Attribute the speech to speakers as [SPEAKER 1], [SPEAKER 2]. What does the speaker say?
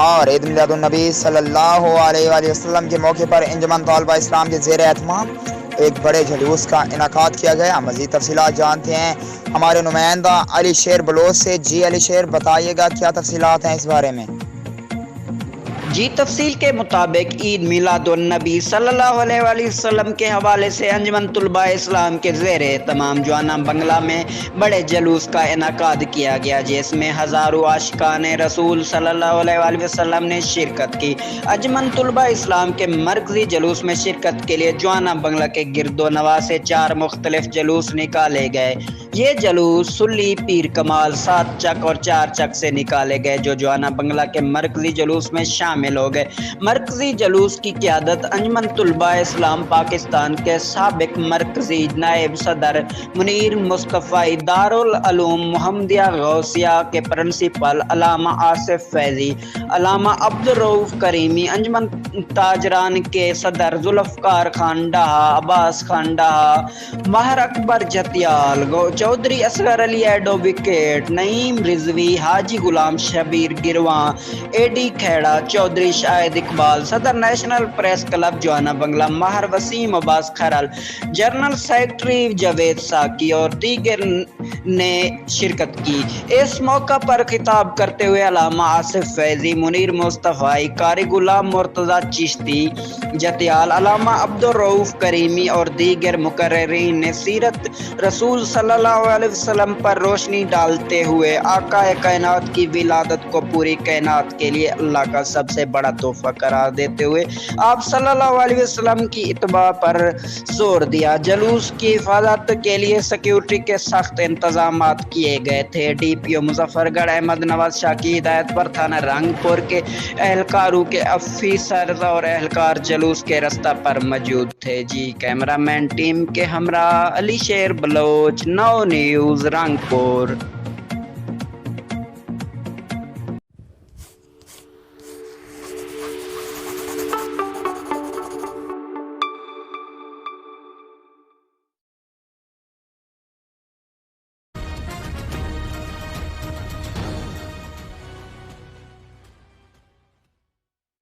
[SPEAKER 1] اور عید میلاد النبی صلی اللہ علیہ وآلہ وسلم کے موقع پر انجمن طلبہ اسلام کے زیر اہتمام ایک بڑے جلوس کا انعقاد کیا گیا۔ مزید تفصیلات جانتے ہیں ہمارے نمائندہ علی شیر بلوچ سے۔ جی علی شیر، بتائیے گا کیا تفصیلات ہیں اس بارے میں؟
[SPEAKER 2] جی، تفصیل کے مطابق عید میلاد النبی صلی اللہ علیہ وآلہ وسلم کے حوالے سے انجمن طلبہ اسلام کے زیر اہتمام جوانا بنگلہ میں بڑے جلوس کا انعقاد کیا گیا، جس میں ہزاروں عاشقان رسول صلی اللہ علیہ وآلہ وسلم نے شرکت کی۔ انجمن طلبہ اسلام کے مرکزی جلوس میں شرکت کے لیے جوانا بنگلہ کے گرد و نواح سے 4 مختلف جلوس نکالے گئے۔ یہ جلوس سلی، پیر کمال، 7 چک اور 4 چک سے نکالے گئے، جو جوانا بنگلہ کے مرکزی جلوس میں شامل ہو گئے۔ مرکزی جلوس کی قیادت انجمن طلبہ اسلام پاکستان کے سابق مرکزی نائب صدر منیر مصطفی، دارالعلوم محمدیہ غوثیہ کے پرنسپل علامہ آصف فیضی، علامہ عبدالرؤف کریمی، انجمن تاجران کے صدر ذوالفقار خان ڈہا، عباس خان ڈہا، ماہر اکبر جتیال، چودھری اصغر علی ایڈوکیٹ، نعیم رضوی، حاجی غلام شبیر گرواں، اے ڈی کھیڑا، چودھری شاہد اقبال، صدر نیشنل پریس کلب جوانا بنگلہ ماہر وسیم عباس کھرل، جنرل سیکرٹری جاوید ساکی اور دیگر نے شرکت کی۔ اس موقع پر خطاب کرتے ہوئے علامہ آصف فیضی، منیر مصطفی، قاری غلام مرتضیٰ چشتی جتیال، علامہ عبدالرؤف کریمی اور دیگر مقررین نے سیرت رسول صلی اللہ علیہ وسلم پر روشنی ڈالتے ہوئے آقا کائنات کی ولادت کو پوری کائنات کے لیے اللہ کا سب سے بڑا تحفہ قرار دیتے ہوئے آپ صلی اللہ علیہ وسلم کی اتباع پر زور دیا۔ جلوس کی حفاظت کے لیے سیکیورٹی کے سخت انتظامات کیے گئے تھے۔ ڈی پی او مظفر گڑھ احمد نواز شاہ کی ہدایت پر تھانہ رنگ پور کے اہلکاروں کے افیسرز اور اہلکار جلوس کے رستہ پر موجود تھے۔ جی، کیمرہ مین ٹیم کے ہمراہ علی شیر بلوچ، نو نیوز، رنگپور۔